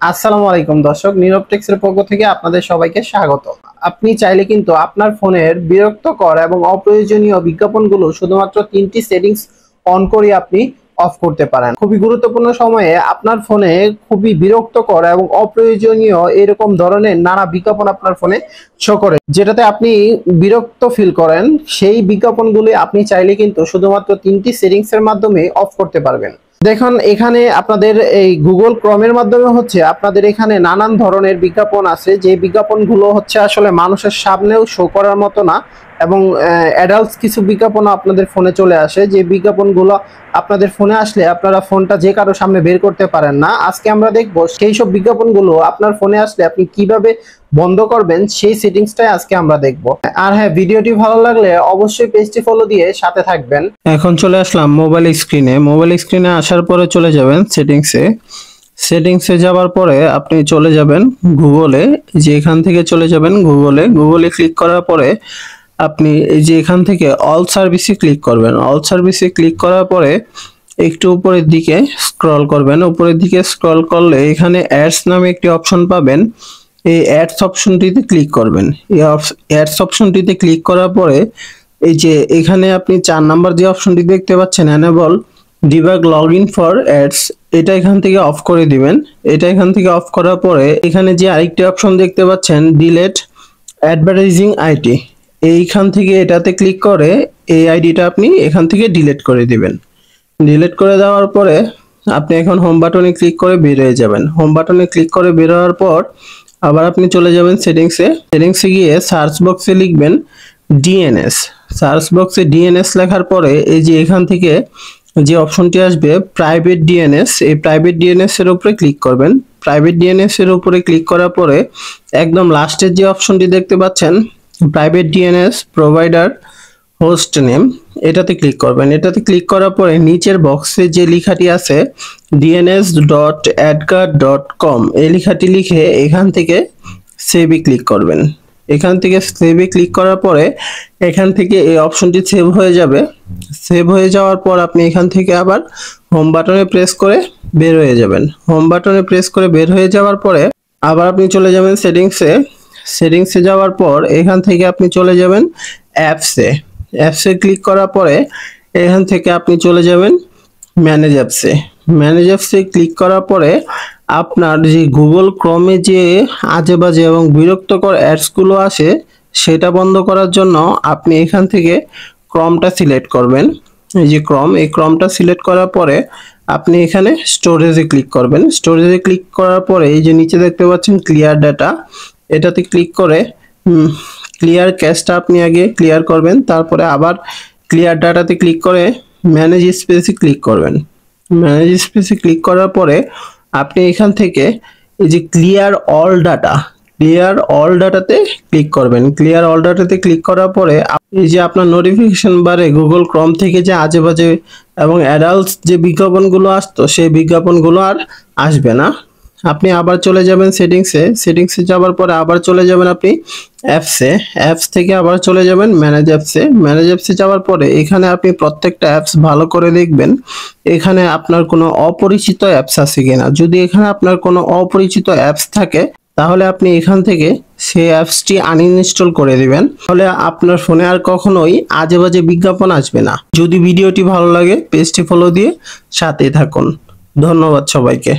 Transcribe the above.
আসসালামু আলাইকুম দর্শক, নীরব টেক্সের পক্ষ থেকে আপনাদের সবাইকে স্বাগত। আপনি চাইলে কিন্তু আপনার ফোনের বিরক্তকর এবং অপ্রয়োজনীয় বিজ্ঞাপনগুলো শুধুমাত্র 3টি সেটিংস অন করে আপনি অফ করতে পারেন। খুবই গুরুত্বপূর্ণ সময়ে আপনার ফোনে খুবই বিরক্তকর এবং অপ্রয়োজনীয় এরকম ধরনের নানা বিজ্ঞাপন আপনার ফোনে শো করে, যেটাতে আপনি বিরক্ত ফিল করেন। সেই বিজ্ঞাপনগুলি আপনি চাইলে কিন্তু শুধুমাত্র 3টি সেটিংস এর মাধ্যমে অফ করতে পারবেন। দেখুন, এখানে আপনাদের এই গুগল ক্রোমের মাধ্যমে আপনাদের এখানে নানান ধরনের বিজ্ঞাপন আছে, যে বিজ্ঞাপনগুলো আসলে মানুষের সামনেও শো করার মতো না, এবং অ্যাডাল্টস কিছু বিজ্ঞাপন আপনাদের ফোনে চলে আসে, যে বিজ্ঞাপনগুলো আপনাদের ফোনে আসলে আপনারা ফোনটা যে কারো সামনে বের করতে পারেন না। আজকে আমরা দেখব সেই সব বিজ্ঞাপনগুলো আপনার ফোনে আসলে আপনি কিভাবে বন্ধ করবেন, সেই সেটিংসটাই আজকে আমরা দেখব। আর হ্যাঁ, ভিডিওটি ভালো লাগলে অবশ্যই পেজটি ফলো দিয়ে সাথে থাকবেন। এখন চলে আসলাম মোবাইল স্ক্রিনে আসার পরে চলে যাবেন সেটিংসে যাওয়ার পরে আপনি চলে যাবেন গুগলে, যে এখান থেকে চলে যাবেন গুগলে ক্লিক করার পরে আপনি এই যে এখান থেকে অল সার্ভিসে ক্লিক করবেন। অল সার্ভিসে ক্লিক করার পরে একটু উপরের দিকে স্ক্রল করবেন। উপরের দিকে স্ক্রল করলে এখানে অ্যাডস নামে একটি অপশন পাবেন। এই অ্যাডস অপশনটিতে ক্লিক করবেন। এই অ্যাডস অপশনটিতে ক্লিক করার পরে এই যে এখানে আপনি 4 নাম্বার যে অপশনটি দেখতে পাচ্ছেন, enable debug login for ads, এটা এখান থেকে অফ করে দিবেন। এটা এখান থেকে অফ করার পরে এখানে যে আরেকটি অপশন দেখতে পাচ্ছেন, ডিলেট অ্যাডভার্টাইজিং আইডি, এইখান থেকে এটাতে ক্লিক করে এই আইডিটা আপনি এখান থেকে ডিলিট করে দিবেন। ডিলিট করে দেওয়ার পরে আপনি এখন হোম বাটনে ক্লিক করে বের হয়ে যাবেন। হোম বাটনে ক্লিক করে বের হওয়ার পর আবার আপনি চলে যাবেন সেটিংসে গিয়ে সার্চ বক্সে লিখবেন ডিএনএস। সার্চ বক্সে ডিএনএস লেখার পরে এই যে এখান থেকে যে অপশনটি আসবে প্রাইভেট ডিএনএস, এই প্রাইভেট ডিএনএস এর উপরে ক্লিক করবেন। প্রাইভেট ডিএনএস এর উপরে ক্লিক করার পরে একদম লাস্টের যে অপশনটি দেখতে পাচ্ছেন private DNS provider host name, এটাতে ক্লিক করবেন। এটাতে ক্লিক করার পরে নিচের বক্সে যে লেখাটি আছে dns.adgar.com, এই লেখাটি লিখে এখান থেকে সেভে ক্লিক করবেন। এখান থেকে সেভে ক্লিক করার পরে এখান থেকে এই অপশনটি সেভ হয়ে যাবে। সেভ হয়ে যাওয়ার পর আপনি এখান থেকে আবার হোম বাটনে প্রেস করে বের হয়ে যাবেন। হোম বাটনে প্রেস করে বের হয়ে যাওয়ার পরে আবার আপনি চলে যাবেন সেটিংসে যাওয়ার পর এখান থেকে আপনি চলে যাবেন অ্যাপসে ক্লিক করার পরে এখান থেকে আপনি চলে যাবেন ম্যানেজ অ্যাপসে ক্লিক করার পরে আপনার যে গুগল ক্রোমে যে আজে বাজে এবং বিরক্তকর অ্যাডসগুলো আসে সেটা বন্ধ করার জন্য আপনি এখান থেকে ক্রমটা সিলেক্ট করবেন। এই যে এই ক্রমটা সিলেক্ট করার পরে আপনি এখানে স্টোরেজে ক্লিক করবেন। স্টোরেজে ক্লিক করার পরে এই যে নিচে দেখতে পাচ্ছেন ক্লিয়ার ডাটা, এটাতে ক্লিক করে ক্লিয়ার ক্যাশটা আপনি আগে ক্লিয়ার করবেন। তারপরে আবার ক্লিয়ার ডাটাতে ক্লিক করে ম্যানেজ স্পেসে ক্লিক করবেন। ম্যানেজ স্পেসে ক্লিক করার পরে আপনি এখান থেকে এই যে ক্লিয়ার অল ডাটাতে ক্লিক করবেন। ক্লিয়ার অল ডাটাতে ক্লিক করার পরে এই যে আপনার নোটিফিকেশন বারে গুগল ক্রোম থেকে যে আজে বাজে এবং অ্যাডাল্টস যে বিজ্ঞাপনগুলো আসতো সেই বিজ্ঞাপনগুলো আর আসবে না। আপনি আবার চলে যাবেন সেটিংসে যাওয়ার পরে আবার চলে যাবেন আপনি অ্যাপস থেকে আবার চলে যাবেন ম্যানেজ অ্যাপসে যাওয়ার পরে এখানে আপনি প্রত্যেকটা অ্যাপস ভালো করে দেখবেন এখানে আপনার কোনো অপরিচিত অ্যাপস আছে কিনা। যদি এখানে আপনার কোনো অপরিচিত অ্যাপস থাকে তাহলে আপনি এখান থেকে সেই অ্যাপসটি আনইনস্টল করে দিবেন, তাহলে আপনার ফোনে আর কখনোই আজে বাজে বিজ্ঞাপন আসবে না। যদি ভিডিওটি ভালো লাগে পেজটি ফলো দিয়ে সাথেই থাকুন। ধন্যবাদ সবাইকে।